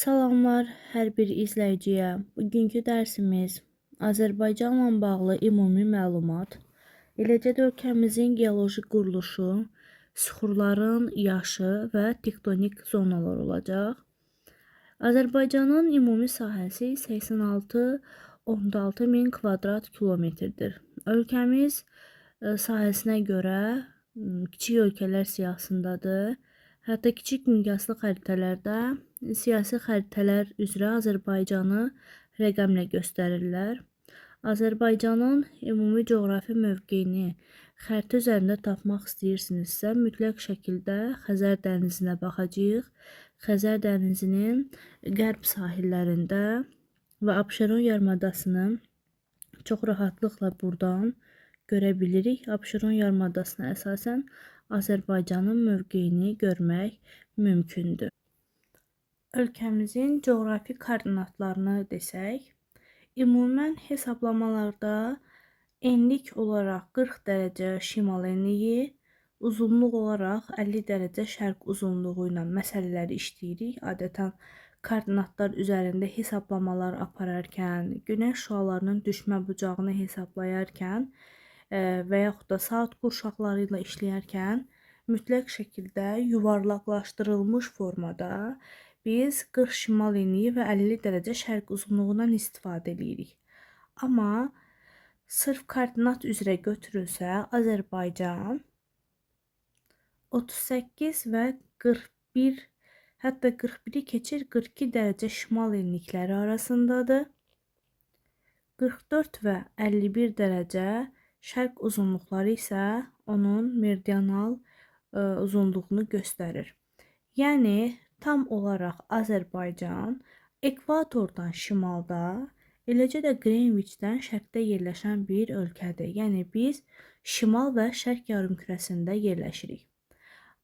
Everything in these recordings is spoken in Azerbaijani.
Salamlar hər bir izləyiciyə. Bugünkü dərsimiz Azərbaycanla bağlı ümumi məlumat, eləcə də ölkəmizin geoloji quruluşu, süxurların yaşı və tektonik zonalar olacaq. Azərbaycanın ümumi sahəsi 86,6 min kvadrat kilometrdir. Ölkəmiz sahəsinə görə kiçik ölkələr siyahısındadır. Hətta kiçik miqyaslı xəritələrdə siyasi xəritələr üzrə Azərbaycanı rəqəmlə göstərirlər. Azərbaycanın ümumi coğrafi mövqeyini xəritə üzərində tapmaq istəyirsinizsə, mütləq şəkildə Xəzər dənizinə baxacağıq. Xəzər dənizinin qərb sahillərində və Abşeron yarımadasını çox rahatlıqla buradan görə bilirik. Abşeron yarımadasına əsasən Azərbaycanın mövqeyini görmək mümkündür. Ölkəmizin coğrafi koordinatlarını desək, ümumən hesablamalarda enlik olaraq 40 dərəcə şimal enliyi, uzunluq olaraq 50 dərəcə şərq uzunluğu ilə məsələləri işləyirik. Adətən koordinatlar üzərində hesablamalar apararkən, günəş şüalarının düşmə bucağını hesablayarkən və yaxud da saat qurşaqları ilə işləyərkən mütləq şəkildə yuvarlaqlaşdırılmış formada biz 40 şimal enliyi və 50 dərəcə şərq uzunluğundan istifadə edirik. Amma sırf koordinat üzrə götürülsə, Azərbaycan 38 və 41, hətta 41-i keçir 42 dərəcə şimal enlikləri arasındadır. 44 və 51 dərəcə şərq uzunluqları isə onun meridianal uzunluğunu göstərir. Yəni, tam olaraq Azərbaycan ekvatordan şimalda, eləcə də Qreenviçdən şərqdə yerləşən bir ölkədir. Yəni, biz şimal və şərq yarımkürəsində yerləşirik.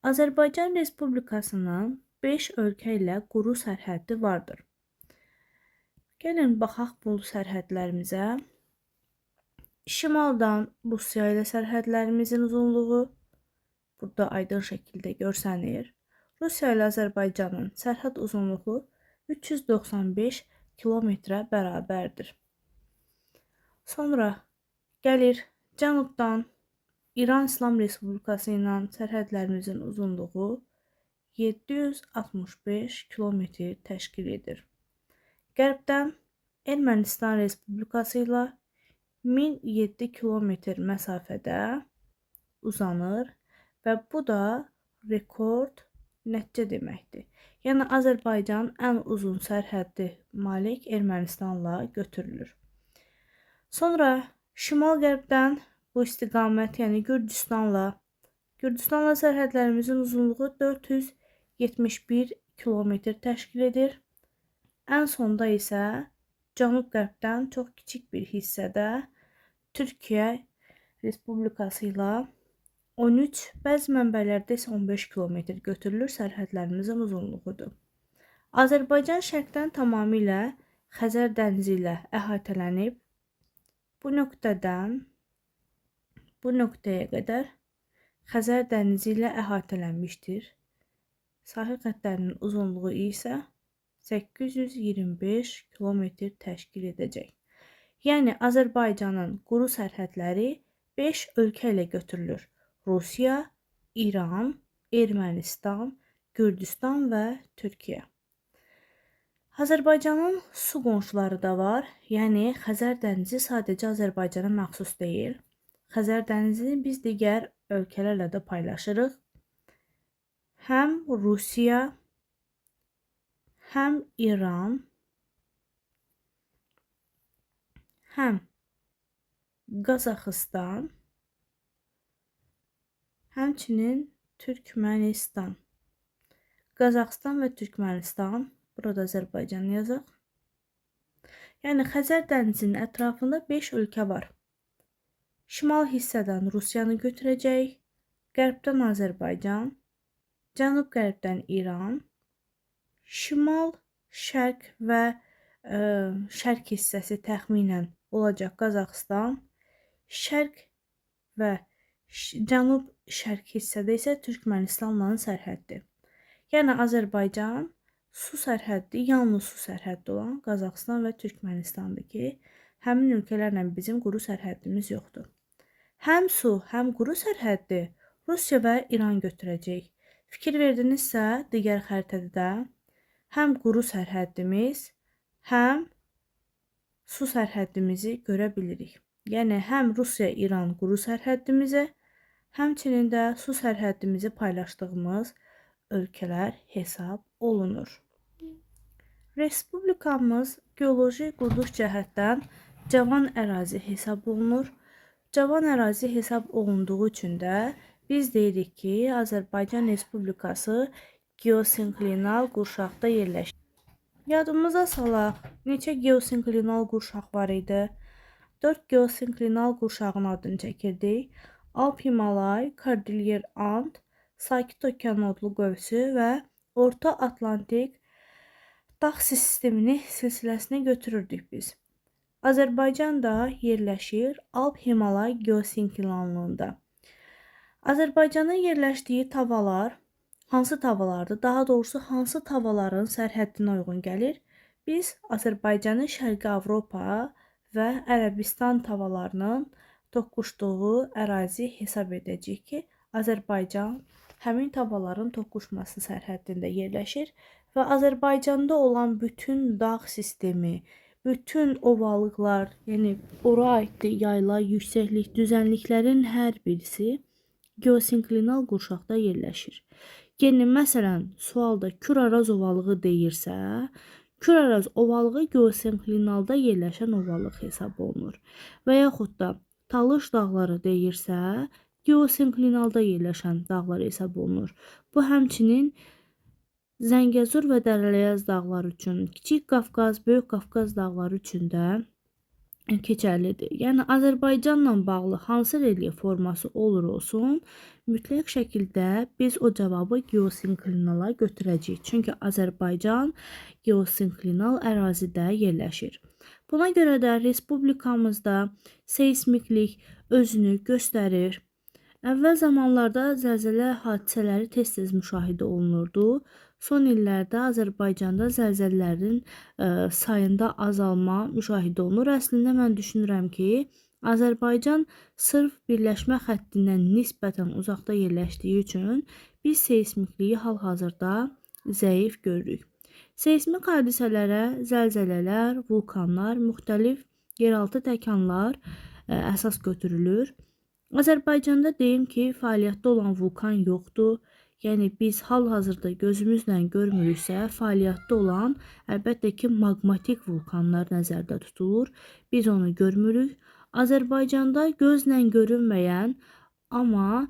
Azərbaycan Respublikasının 5 ölkə ilə quru sərhəddi vardır. Gəlin, baxaq bu sərhədlərimizə. Şimaldan Rusiya ilə sərhədlərimizin uzunluğu burada aydın şəkildə görsənir. Rusiya ilə Azərbaycanın sərhəd uzunluğu 395 kilometrə bərabərdir. Sonra gəlir cənubdan İran İslam Respublikası ilə sərhədlərimizin uzunluğu 765 kilometr təşkil edir. Qərbdən Ermənistan Respublikası ilə 1007 kilometr məsafədə uzanır və bu da rekord nəticə deməkdir. Yəni, Azərbaycan ən uzun sərhəddi malik Ermənistanla götürülür. Sonra şimal-qərbdən bu istiqamət, yəni Gürcüstanla sərhədlərimizin uzunluğu 471 kilometr təşkil edir. Ən sonda isə cənub-qərbdən çox kiçik bir hissədə Türkiyə Respublikası ilə 13, bəzi mənbələrdə isə 15 kilometr götürülür, sərhədlərimizin uzunluğudur. Azərbaycan şərqdən tamamilə Xəzər dənizi ilə əhatələnib. Bu nöqtədən bu nöqtəyə qədər Xəzər dənizi ilə əhatələnmişdir. Sahil xəttlərinin uzunluğu isə 825 kilometr təşkil edəcək. Yəni, Azərbaycanın quru sərhədləri 5 ölkə ilə götürülür. Rusiya, İran, Ermənistan, Gürcüstan və Türkiyə. Azərbaycanın su qonşuları da var. Yəni, Xəzər dənizi sadəcə Azərbaycana məxsus deyil. Xəzər dənizini biz digər ölkələrlə də paylaşırıq. Həm Rusiya, həm İran, həm Qazaxıstan, həmçinin Türkmənistan. Qazaxıstan və Türkmənistan, burada Azərbaycan yazaq. Yəni, Xəzər dənizinin ətrafında 5 ölkə var. Şimal hissədən Rusiyanı götürəcək, qərbdən Azərbaycan, cənub-qərbdən İran, şimal, şərq və şərq hissəsi təxminən olacaq Qazaxıstan, şərq və cənub-şərq hissədə isə Türkmənistanla sərhəddir. Yəni, Azərbaycan su sərhəddi, yalnız su sərhəddi olan Qazaxıstan və Türkmənistandır ki, həmin ölkələrlə bizim quru sərhəddimiz yoxdur. Həm su, həm quru sərhəddi Rusiya və İran götürəcək. Fikir verdinizsə, digər xəritədə də həm quru sərhəddimiz, həm su sərhəddimizi görə bilirik. Yəni, həm Rusiya-İran quru sərhəddimizi, həmçinin də su sərhəddimizi paylaşdığımız ölkələr hesab olunur. Respublikamız geoloji quruluş cəhətdən cavan ərazi hesab olunur. Cavan ərazi hesab olunduğu üçün də biz deyirik ki, Azərbaycan Respublikası geosinklinal qurşaqda yerləşir. Yadımıza salaq, neçə geosinklinal qurşaq var idi? 4 geosinklinal qurşağın adını çəkirdik. Alp-Himalay, Kordilyer-And, Sakit Okeanodlu qövsü və Orta Atlantik dağ sistemini silsiləsini götürürdük biz. Azərbaycan da yerləşir Alp-Himalay geosinklinalığında. Azərbaycanın yerləşdiyi tavalar hansı tavalardır? Daha doğrusu hansı tavaların sərhəddinə uyğun gəlir? Biz Azərbaycanı Şərqi Avropa və Ərəbistan tavalarının toqquşduğu ərazi hesab edəcəyik ki, Azərbaycan həmin tavaların toqquşması sərhəddində yerləşir və Azərbaycanda olan bütün dağ sistemi, bütün ovalıqlar, yəni ora aiddir yayla, yüksəklik, düzənliklərin hər birisi geosinklinal qurşaqda yerləşir. Yəni, məsələn, sualda Kür-Araz ovalığı deyirsə, Kür-Araz ovalığı geosinklinalda yerləşən ovalıq hesab olunur. Və yaxud da Talış dağları deyirsə, geosinklinalda yerləşən dağlar hesab olunur. Bu həmçinin Zəngəzur və Dərələyəz dağları üçün, Kiçik Qafqaz, Böyük Qafqaz dağları üçün də keçərlidir. Yəni, Azərbaycanla bağlı hansı relyef forması olur olsun, mütləq şəkildə biz o cavabı geosinklinala götürəcəyik. Çünki Azərbaycan geosinklinal ərazidə yerləşir. Buna görə də respublikamızda seismiklik özünü göstərir. Əvvəl zamanlarda zəlzələ hadisələri tez-tez müşahidə olunurdu. Son illərdə Azərbaycanda zəlzələlərin sayında azalma müşahidə olunur. Əslində mən düşünürəm ki, Azərbaycan sırf birləşmə xəttindən nisbətən uzaqda yerləşdiyi üçün biz seismikliyi hal-hazırda zəif görürük. Seismik hadisələrə zəlzələlər, vulkanlar, müxtəlif yeraltı təkanlar əsas götürülür. Azərbaycanda deyim ki, fəaliyyətdə olan vulkan yoxdur. Yəni, biz hal-hazırda gözümüzlə görmürüksə, fəaliyyətdə olan əlbəttə ki, maqmatik vulkanlar nəzərdə tutulur. Biz onu görmürük. Azərbaycanda gözlə görünməyən, amma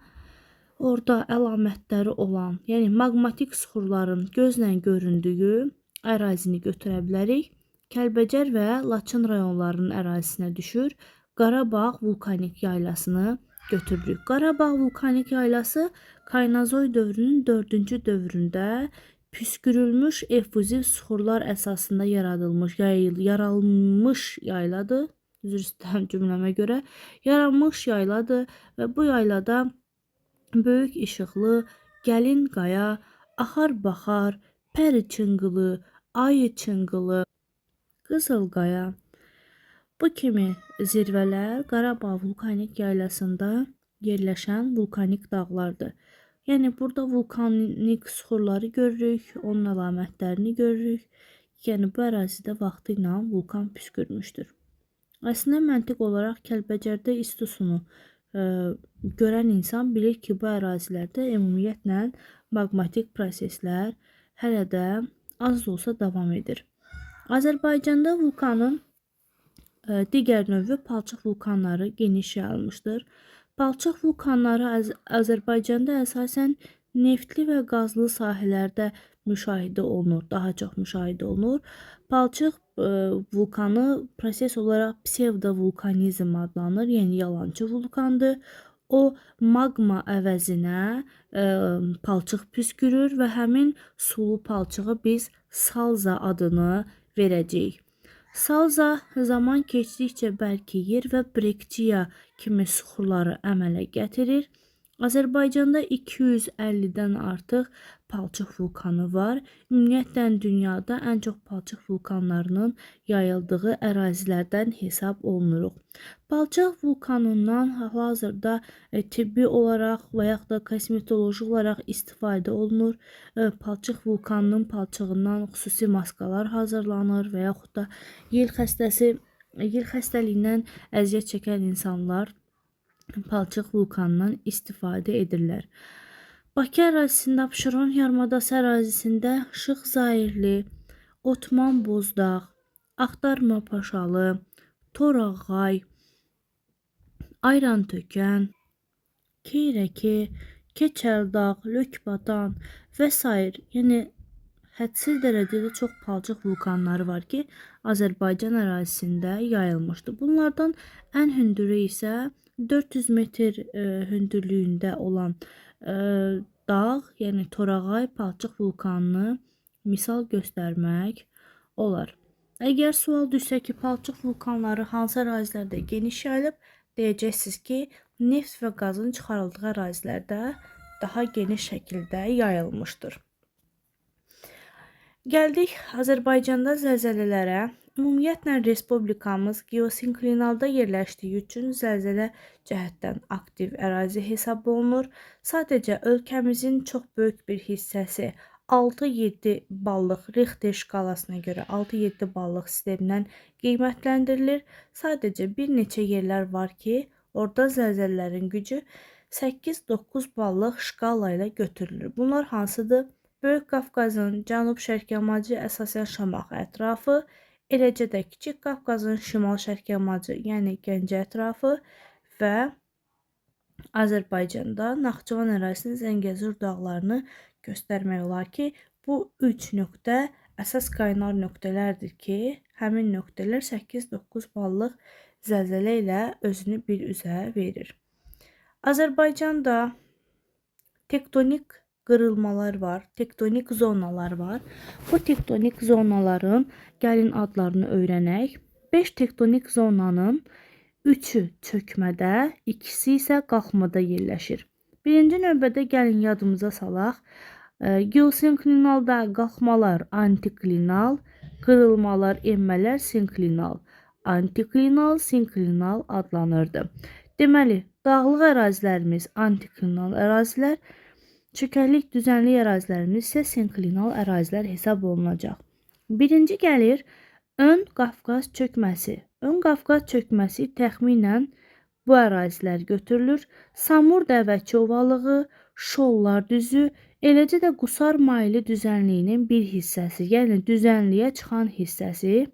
orada əlamətləri olan, yəni maqmatik süxurların gözlə göründüyü ərazini götürə bilərik. Kəlbəcər və Laçın rayonlarının ərazisinə düşür. Qarabağ vulkanik yaylasını götürürük. Qarabağ vulkanik yaylası Kaynazoy dövrünün 4-cü dövründə püskürülmüş efuzив süxurlar əsasında yaralmış yayladır. Üzr istəyirəm cümləmə görə. Yaranmış yayladır və bu yaylada böyük işıqlı, gəlin qaya, axar-baxar, pəri çınqılı, ayı çınqılı, qızıl qaya, bu kimi zirvələr Qarabağ vulkanik yaylasında yerləşən vulkanik dağlardır. Yəni, burada vulkanik süxurları görürük, onun əlamətlərini görürük. Yəni, bu ərazidə vaxtı ilə vulkan püskürmüşdür. Əslində, məntiq olaraq Kəlbəcərdə istusunu görən insan bilir ki, bu ərazilərdə ümumiyyətlə maqmatik proseslər hələ də az da olsa davam edir. Azərbaycanda vulkanın digər növü palçıq vulkanları geniş yayılmışdır. Palçıq vulkanları Azərbaycanda əsasən neftli və qazlı sahələrdə müşahidə olunur, daha çox müşahidə olunur. Palçıq vulkanı proses olaraq psevdovulkanizm adlanır, yəni yalançı vulkandır. O maqma əvəzinə palçıq püskürür və həmin sulu palçığı biz salza adını verəcəyik. Salza zaman keçdikcə bərkiyir və brekçiya kimi süxurları əmələ gətirir. Azərbaycanda 250-dən artıq palçıq vulkanı var. Ümumiyyətlə dünyada ən çox palçıq vulkanlarının yayıldığı ərazilərdən hesab olunuruq. Palçıq vulkanından hal-hazırda tibbi olaraq və yaxud da kosmetoloji olaraq istifadə olunur. Palçıq vulkanının palçığından xüsusi maskalar hazırlanır və yaxud da yel xəstəliyindən əziyyət çəkən insanlar palçıq vulkanından istifadə edirlər. Bakı ərazisində, Abşeron yarımadası ərazisində Şıx Zayirli, Otman Bozdağ, Axtarma Paşalı, Torağay, Ayrantökən, Keyrəki, Keçəldağ, Lökbatan və s. Yəni hədsiz dərəcədə çox palçıq vulkanları var ki, Azərbaycan ərazisində yayılmışdır. Bunlardan ən hündürü isə 400 metr hündürlüyündə olan dağ, yəni Torağay palçıq vulkanını misal göstərmək olar. Əgər sual düşsə ki, palçıq vulkanları hansı ərazilərdə geniş yayılıb, deyəcəksiniz ki, neft və qazın çıxarıldığı ərazilərdə daha geniş şəkildə yayılmışdır. Gəldik Azərbaycanda zəlzələlərə. Ümumiyyətlə respublikamız geosinklinalda yerləşdiyi üçün zəlzələ cəhətdən aktiv ərazi hesab olunur. Sadəcə ölkəmizin çox böyük bir hissəsi 6-7 ballıq Richter şkalasına görə 6-7 ballıq sistemdən qiymətləndirilir. Sadəcə bir neçə yerlər var ki, orada zəlzələlərin gücü 8-9 ballıq şkala ilə götürülür. Bunlar hansıdır? Böyük Qafqazın cənub-şərq yamacı, əsasən Şamaxı ətrafı, eləcə də Kiçik Qafqazın şimal-şərq yamacı, yəni Gəncə ətrafı və Azərbaycanda Naxçıvan ərazisinin Zəngəzur dağlarını göstərmək olar ki, bu 3 nöqtə əsas qaynar nöqtələrdir ki, həmin nöqtələr 8-9 ballıq zəlzələ ilə özünü bir üzə verir. Azərbaycanda tektonik qırılmalar var, tektonik zonalar var. Bu tektonik zonaların gəlin adlarını öyrənək. 5 tektonik zonanın 3-ü çökmədə, ikisi isə qalxmada yerləşir. Birinci növbədə gəlin yadımıza salaq. Geosinklinalda qalxmalar antiklinal, qırılmalar, enmələr sinklinal. Antiklinal, sinklinal adlanırdı. Deməli, dağlıq ərazilərimiz antiklinal ərazilər, çökəklik düzənlik ərazilərimiz isə sinklinal ərazilər hesab olunacaq. Birinci gəlir Ön Qafqaz çökməsi. Ön Qafqaz çökməsi təxminən bu ərazilər götürülür. Samur Dəvəçi ovalığı, Şollar düzü, eləcə də Qusar mayili düzənliyinin bir hissəsi, yəni düzənliyə çıxan hissəsi,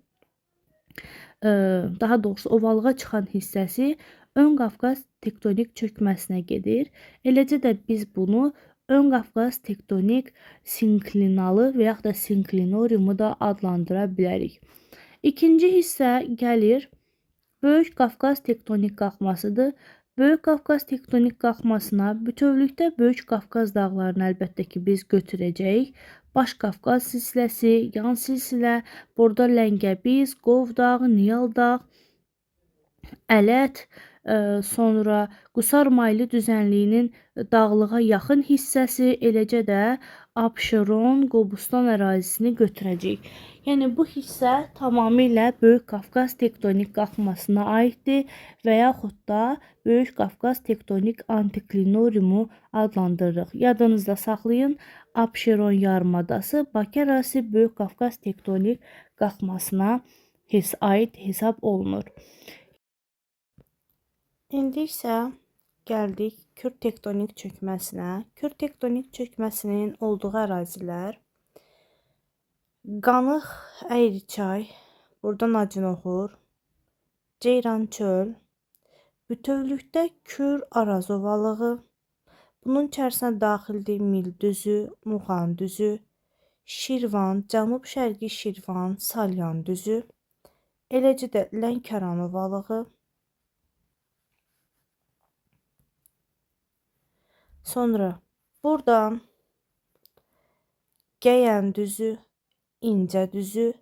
daha doğrusu ovalığa çıxan hissəsi Ön Qafqaz tektonik çökməsinə gedir. Eləcə də biz bunu Ön Qafqaz tektonik sinklinalı və yaxud da sinklinoriumu da adlandıra bilərik. İkinci hissə gəlir Böyük Qafqaz tektonik qalxmasıdır. Böyük Qafqaz tektonik qalxmasına bütövlükdə Böyük Qafqaz dağlarını əlbəttə ki biz götürəcəyik. Baş Qafqaz silsiləsi, yan silsilə, burada Ləngəbiz, Qovdağ, Niyal dağ, Ələt, sonra Qusar mayili düzənliyinin dağlığa yaxın hissəsi, eləcə də Abşeron, Qobustan ərazisini götürəcəyik. Yəni bu hissə tamamilə Böyük Qafqaz tektonik qalxmasına aiddir və yaxud da Böyük Qafqaz tektonik antiklinoriumu adlandırırıq. Yadınızda saxlayın, Abşeron yarımadası Bakı ərazisi Böyük Qafqaz tektonik qalxmasına aid hesab olunur. İndi isə gəldik Kür tektonik çökməsinə. Kür tektonik çökməsinin olduğu ərazilər Qanıq Əyriçay, buradan Acınoxur, Ceyran çöl, bütövlükdə Kür Araz ovalığı, bunun içərisinə daxildir Mil düzü, Muğan düzü, Şirvan, cənub-şərqi Şirvan, Salyan düzü, eləcə də Lənkəran ovalığı, sonra buradan Gəyən düzü, İncə düzü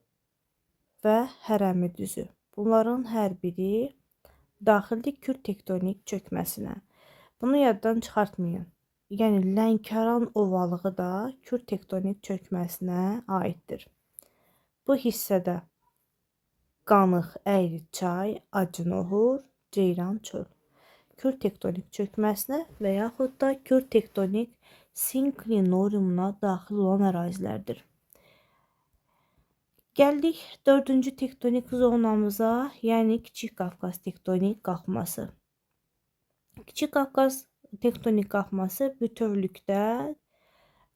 və Hərəmi düzü. Bunların hər biri daxildir Kür tektonik çökməsinə. Bunu yaddan çıxartmayın. Yəni Lənkəran ovalığı da Kür tektonik çökməsinə aiddir. Bu hissədə Qanıq, Əyriçay, Acınohur, Ceyran çöl. Kür tektonik çökməsinə və yaxud da Kür tektonik sinklinoriumuna daxil olan ərazilərdir. Gəldik 4-cü tektonik zonamıza, yəni Kiçik Qafqaz tektonik qalxması. Kiçik Qafqaz tektonik qalxması bütövlükdə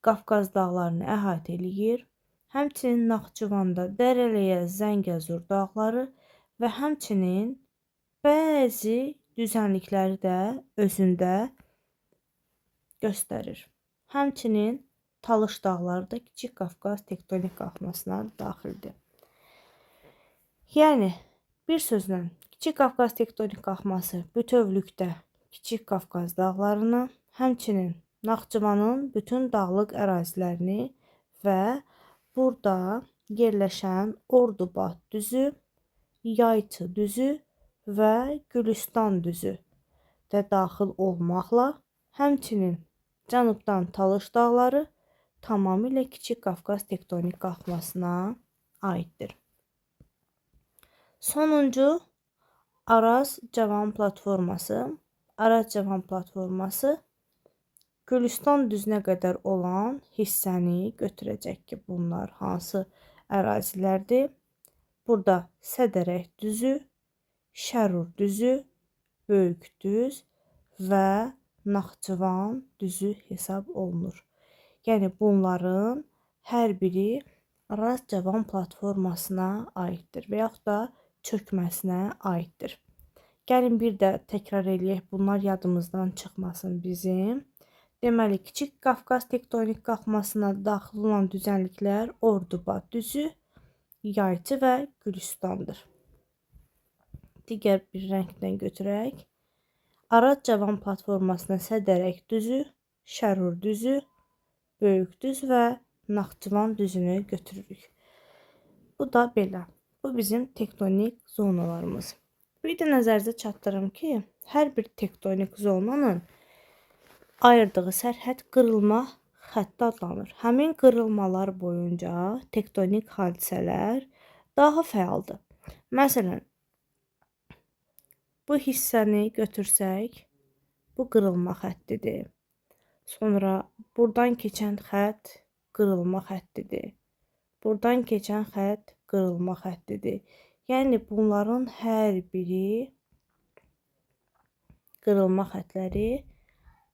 Qafqaz dağlarını əhatə eləyir. Həmçinin Naxçıvanda Dərəliyə, Zəngəzur dağları və həmçinin bəzi düzənlikləri də özündə göstərir. Həmçinin Talış dağları da Kiçik Qafqaz tektonik qalxmasına daxildir. Yəni, bir sözlə, Kiçik Qafqaz tektonik qalxması bütövlükdə Kiçik Qafqaz dağlarını, həmçinin Naxçıvanın bütün dağlıq ərazilərini və burada yerləşən Ordubad düzü, Yayçı düzü və Gülüstan düzü də daxil olmaqla, həmçinin cənubdan Talış dağları tamamilə Kiçik Qafqaz tektonik qalxmasına aiddir. Sonuncu, Araz-Cavan platforması. Araz-Cavan platforması Gülüstan düzünə qədər olan hissəni götürəcək ki, bunlar hansı ərazilərdir? Burada Sədərək düzü, Şərur düzü, Böyük düz və Naxçıvan düzü hesab olunur. Yəni bunların hər biri Araz-Cavan platformasına aiddir və yaxud da çökməsinə aiddir. Gəlin bir də təkrar eləyək, bunlar yadımızdan çıxmasın bizim. Deməli, Kiçik Qafqaz tektonik qalxmasına daxil olan düzənliklər Ordubad düzü, Yayçı və Gülüstandır. Digər bir rəngdən götürək. Araz-Cavan platformasına Sədərək düzü, Şərur düzü, Böyük düz və Naxçıvan düzünü götürürük. Bu da belə. Bu bizim tektonik zonalarımız. Bir də nəzərinizə çatdırım ki, hər bir tektonik zonanın ayırdığı sərhəd qırılma xətti adlanır. Həmin qırılmalar boyunca tektonik hadisələr daha fəaldır. Məsələn, bu hissəni götürsək, bu qırılma xəttidir. Sonra buradan keçən xətt qırılma xəttidir. Buradan keçən xətt qırılma xəttidir. Yəni bunların hər biri qırılma xəttləri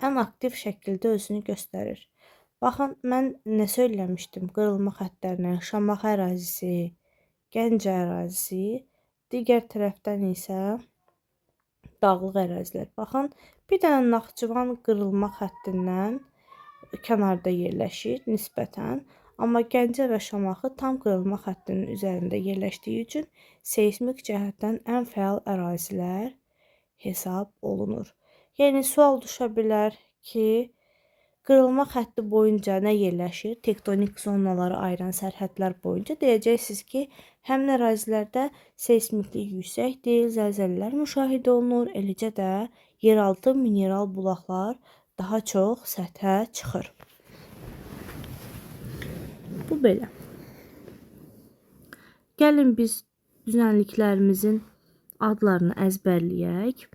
ən aktiv şəkildə özünü göstərir. Baxın, mən nə söyləmişdim? Qırılma xəttlərinə Şamaxı ərazisi, Gəncə ərazisi, digər tərəfdən isə dağlıq ərazilər. Baxın, bir dənə Naxçıvan qırılma xəttindən kənarda yerləşir nisbətən, amma Gəncə və Şamaxı tam qırılma xəttinin üzərində yerləşdiyi üçün seismik cəhətdən ən fəal ərazilər hesab olunur. Yəni, sual düşə bilər ki, qırılma xətti boyunca nə yerləşir? Tektonik zonaları ayıran sərhədlər boyunca deyəcəksiniz ki, həmin ərazilərdə seismiklik yüksəkdir, zəlzələlər müşahidə olunur, eləcə də yeraltı mineral bulaqlar daha çox səthə çıxır. Bu belə. Gəlin biz düzənliklərimizin adlarını əzbərləyək.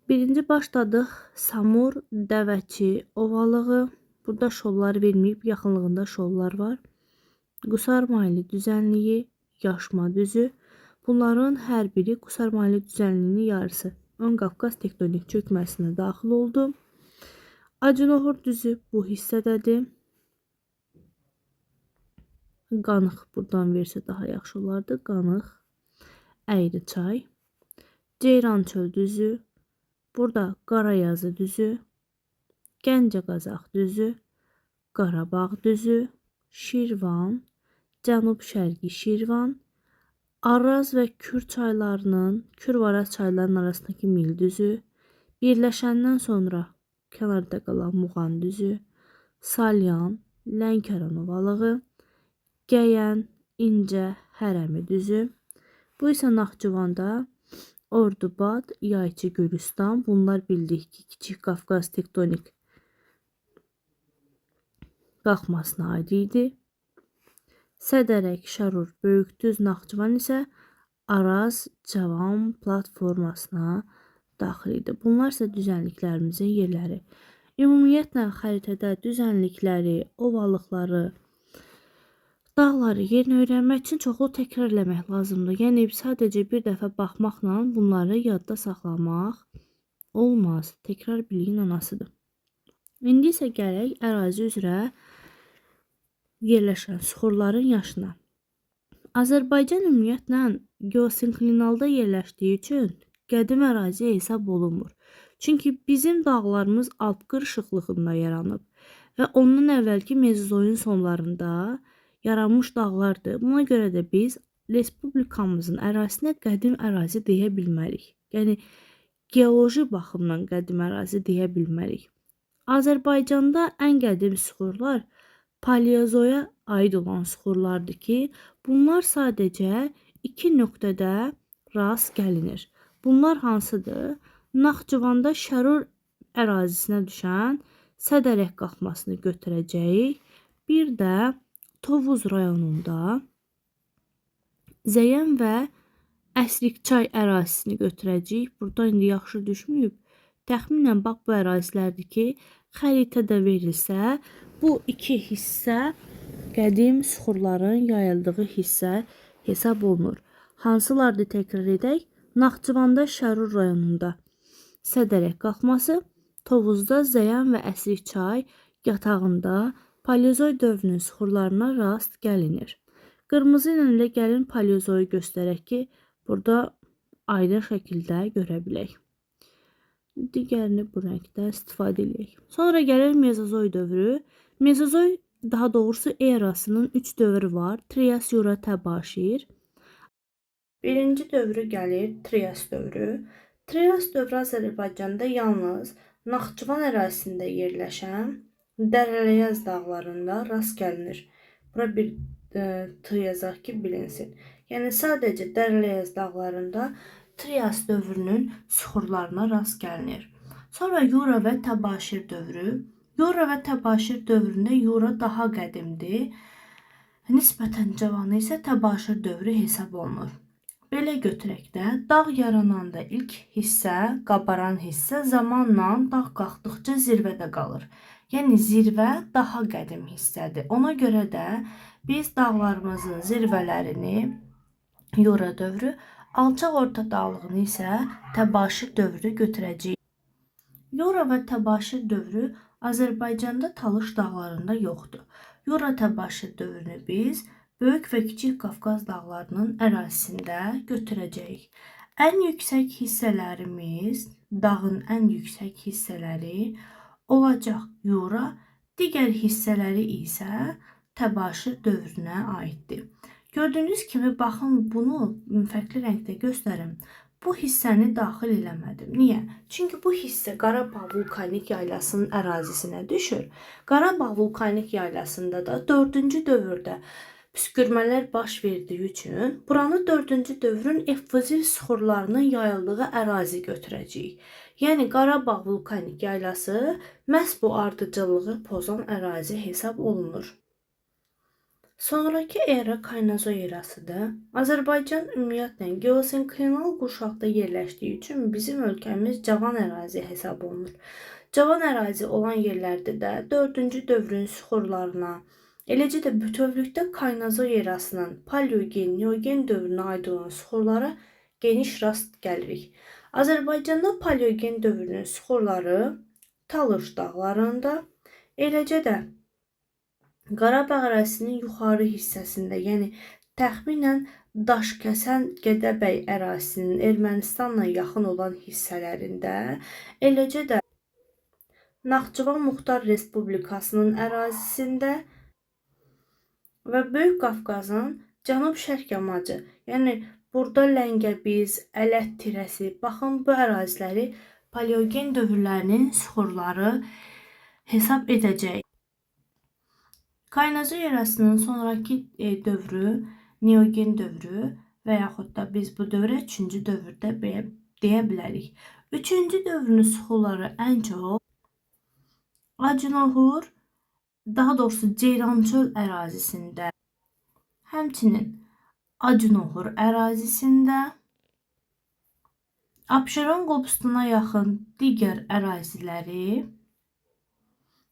Birinci başladıq Samur Dəvəçi ovalığı. Burada şollar verməyib, yaxınlığında şollar var. Qusarmaylı düzənliyi, Yaşma düzü. Bunların hər biri Qusarmaylı düzənliyinin yarısı. Ön Qafqaz tektonik çökməsinə daxil oldu. Acınohur düzü bu hissədədir. Qanıq buradan versə daha yaxşı olardı. Qanıq, Əyriçay, Ceyran çöl düzü. Burada Qarayazı düzü, Gəncə Qazaq düzü, Qarabağ düzü, Şirvan, Cənub-Şərqi Şirvan, Araz və Kür çaylarının, Kür və Araz çaylarının arasındakı Mil düzü, birləşəndən sonra kənarda qalan Muğan düzü, Salyan, Lənkəran ovalığı, Gəyən, İncə, Hərəmi düzü. Bu isə Naxçıvanda Ordubad, Yayçı Gürcistan. Bunlar bildik ki, Kiçik Qafqaz tektonik qalxmasına aid idi. Sədərək, Şərur, Böyükdüz, Naxçıvan isə Araz Cavan platformasına daxil idi. Bunlar isə düzənliklərimizin yerləri. Ümumiyyətlə xəritədə düzənlikləri, ovalıqları, dağları yerinə öyrənmək üçün çoxlu təkrar eləmək lazımdır. Yəni sadəcə bir dəfə baxmaqla bunları yadda saxlamaq olmaz. Təkrar biliyin anasıdır. İndi isə gələk ərazi üzrə yerləşən süxurların yaşına. Azərbaycan ümumiyyətlə geosinklinalda yerləşdiyi üçün qədim ərazi hesab olunmur. Çünki bizim dağlarımız Alp qırışıqlığında yaranıb və ondan əvvəlki Mezozoyun sonlarında yaranmış dağlardır. Buna görə də biz respublikamızın ərazisinə qədim ərazi deyə bilmərik. Yəni geoloji baxımdan qədim ərazi deyə bilmərik. Azərbaycanda ən qədim süxurlar Paleozoya aid olan süxurlardır ki, bunlar sadəcə 2 nöqtədə rast gəlinir. Bunlar hansıdır? Naxçıvanda Şərur ərazisinə düşən Sədərək qalxmasını götürəcəyik. Bir də Tovuz rayonunda Zəyən və Əsrikçay ərazisini götürəcəyik. Burada indi yaxşı düşməyib. Təxminən bax bu ərazilərdir ki, xəritədə verilsə, bu iki hissə qədim süxurların yayıldığı hissə hesab olunur. Hansılardır təkrar edək? Naxçıvanda Şərur rayonunda Sədərək qalxması, Tovuzda Zəyən və Əsrikçay yatağında Paleozoy dövrünün süxurlarına rast gəlinir. Qırmızı ilə gəlin Paleozoyu göstərək ki, burada aydın şəkildə görə bilək. Digərini bu rəngdə istifadə edək. Sonra gəlir Mezozoy dövrü. Mezozoy, daha doğrusu erasının 3 dövrü var. Trias, Jura, Təbaşir. Birinci dövrü gəlir Trias dövrü. Trias dövrü Azərbaycanda yalnız Naxçıvan ərazisində yerləşən Dərələyəz dağlarında rast gəlinir. Bura bir t yazaq ki, bilinsin. Yəni sadəcə Dərələyəz dağlarında Trias dövrünün süxurlarına rast gəlinir. Sonra Jura və Təbaşir dövrü. Jura və Təbaşir dövründə Jura daha qədimdir. Nisbətən cavanı isə Təbaşir dövrü hesab olunur. Belə götürək də, dağ yarananda ilk hissə, qabaran hissə zamanla dağ qalxdıqca zirvədə qalır. Yəni zirvə daha qədim hissədir. Ona görə də biz dağlarımızın zirvələrini Jura dövrü, alçaq orta dağlığını isə Təbaşir dövrü götürəcəyik. Jura və Təbaşir dövrü Azərbaycanda Talış dağlarında yoxdur. Jura Təbaşir dövrünü biz Böyük və Kiçik Qafqaz dağlarının ərazisində götürəcəyik. Ən yüksək hissələrimiz, dağın ən yüksək hissələri olacaq Jura, digər hissələri isə Təbaşir dövrünə aiddir. Gördüyünüz kimi, baxın, bunu fərqli rəngdə göstərim. Bu hissəni daxil eləmədim. Niyə? Çünki bu hissə Qarabağ vulkanik yaylasının ərazisinə düşür. Qarabağ vulkanik yaylasında da 4-cü dövrdə püskürmələr baş verdiyi üçün buranı 4-cü dövrün effuzil süxurlarının yayıldığı ərazi götürəcəyik. Yəni Qarabağ vulkanik yaylası məhz bu ardıcıllığı pozan ərazi hesab olunur. Sonraki era Kaynazoy erasıdır. Azərbaycan ümumiyyətlə geosinklinal qurşaqda yerləşdiyi üçün bizim ölkəmiz cavan ərazi hesab olunur. Cavan ərazi olan yerlərdə də 4-cü dövrün süxurlarına, eləcə də bütövlükdə Kaynazoy erasının Paleogen, Neogen dövrünə aid olan süxurlara geniş rast gəlirik. Azərbaycanda Paleogen dövrünün süxurları Talış dağlarında, eləcə də Qarabağ ərazisinin yuxarı hissəsində, yəni təxminən Daşkəsən Gədəbəy ərazisinin Ermənistanla yaxın olan hissələrində, eləcə də Naxçıvan Muxtar Respublikasının ərazisində və Böyük Qafqazın cənub-şərq yamacı, yəni burada Ləngəbiz, Ələt tirəsi, baxın bu əraziləri Paleogen dövrlərinin süxurları hesab edəcək. Kaynazoy erasının sonraki dövrü Neogen dövrü və yaxud da biz bu dövrə 3-cü dövrdə deyə bilərik. 3-cü dövrün süxurları ən çox Acınohur, daha doğrusu Ceyrançöl ərazisində, həmçinin Acınohur ərazisində, Abşeron Qobustuna yaxın digər əraziləri,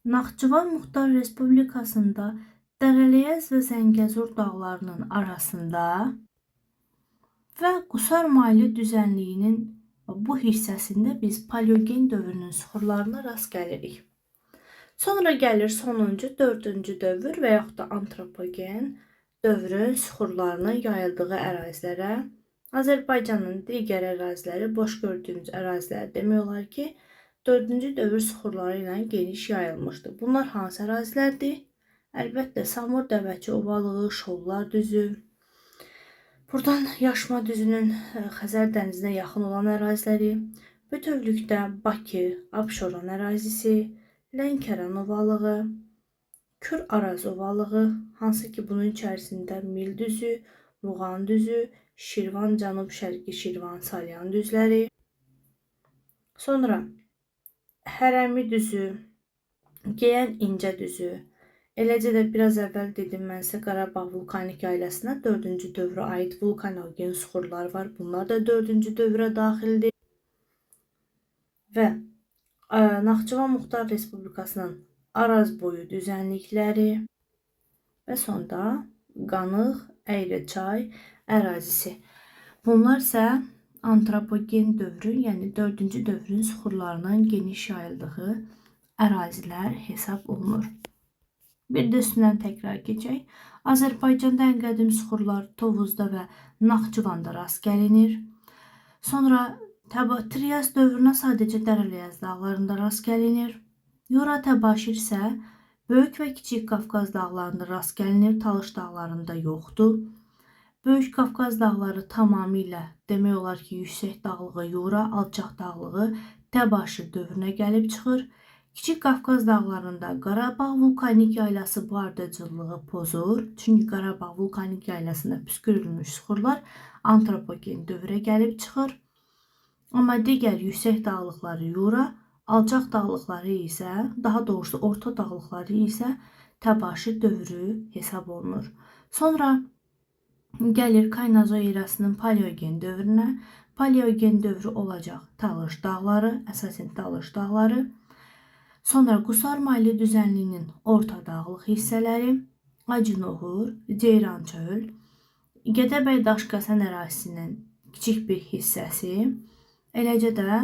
Naxçıvan Muxtar Respublikasında Dərəliyəz və Zəngəzur dağlarının arasında və Qusar maylı düzənliyinin bu hissəsində biz paleogen dövrünün süxurlarına rast gəlirik. Sonra gəlir sonuncu, 4-cü dövr və yaxud da antropogen dövrün süxurlarının yayıldığı ərazilərə. Azərbaycanın digər əraziləri, boş gördüyümüz ərazilər demək olar ki, 4-cü dövr süxurları ilə geniş yayılmışdır. Bunlar hansı ərazilərdir? Əlbəttə, Samur Dəvəçi ovalığı, Şollar düzü. Buradan Yaşma düzünün Xəzər dənizinə yaxın olan əraziləri, bütövlükdə Bakı, Abşeron ərazisi, Lənkəran ovalığı, Kür Araz ovalığı, hansı ki bunun içərisində Mil düzü, Muğan düzü, Şirvan, Cənub-Şərqi Şirvan, Salyan düzləri, sonra Hərəmi düzü, Geyən İncə düzü, eləcə də biraz əvvəl dedim mən sizə Qarabağ vulkanik ailəsinə 4-cü dövrə aid vulkanogen süxurlar var. Bunlar da 4-cü dövrə daxildir. Və Naxçıvan Muxtar Respublikasının Araz boyu düzənlikləri və sonra Qanıq, Əyrəçay ərazisi. Bunlar isə antropogen dövrü, yəni 4-cü dövrün süxurlarının geniş yayıldığı ərazilər hesab olunur. Bir də üstündən təkrar keçək. Azərbaycanda ən qədim süxurlar Tovuzda və Naxçıvanda rast gəlinir. Sonra Trias dövrünə sadəcə Dərəliyəz dağlarında rast gəlinir. Yura Təbaşir isə Böyük və Kiçik Qafqaz dağlarında rast gəlinir, Talış dağlarında yoxdur. Böyük Qafqaz dağları tamamilə demək olar ki, yüksək dağlığı Yura, alçaq dağlığı Təbaşir dövrünə gəlib çıxır. Kiçik Qafqaz dağlarında Qarabağ vulkanik yaylası bu ardıcıllığı pozur. Çünki Qarabağ vulkanik yaylasında püskürülmüş süxurlar antropogen dövrə gəlib çıxır. Amma digər yüksək dağlıqları Yura, alçaq dağlıqları isə, daha doğrusu orta dağlıqları isə Təbaşir dövrü hesab olunur. Sonra gəlir Kaynazo erasının paleogen dövrünə. Paleogen dövrü olacaq Talış dağları, əsasən Talış dağları. Sonra Qusar maylı düzənliyinin orta dağlıq hissələri, Acınohur, Ceyrançöl, Gədəbəy Daşqəsən ərazisinin kiçik bir hissəsi, eləcə də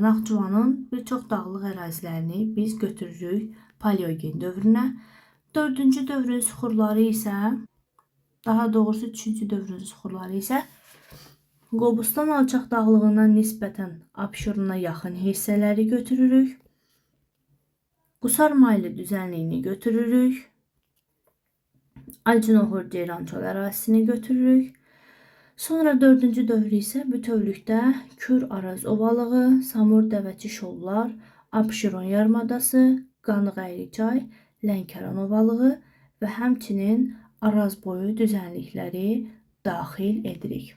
Naxçıvanın bir çox dağlıq ərazilərini biz götürürük paleogen dövrünə. 4-cü dövrün süxurları isə, daha doğrusu 3-cü dövrün süxurları isə Qobustan alçaq dağlığına nisbətən Abşerona yaxın hissələri götürürük. Qusar maylı düzənliyini götürürük. Acınohur, Ceyrançöl ərazisini götürürük. Sonra 4-cü dövr isə bütövlükdə Kür Araz ovalığı, Samur Dəvəçi Şollar, Abşeron yarımadası, Qanıq Əyrəçay, Lənkəran ovalığı və həmçinin Araz boyu düzənlikləri daxil edirik.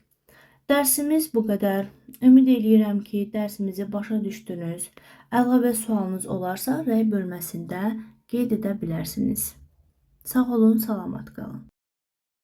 Dərsimiz bu qədər. Ümid edirəm ki, dərsimizi başa düşdünüz. Əlavə sualınız olarsa, rəy bölməsində qeyd edə bilərsiniz. Sağ olun, salamat qalın.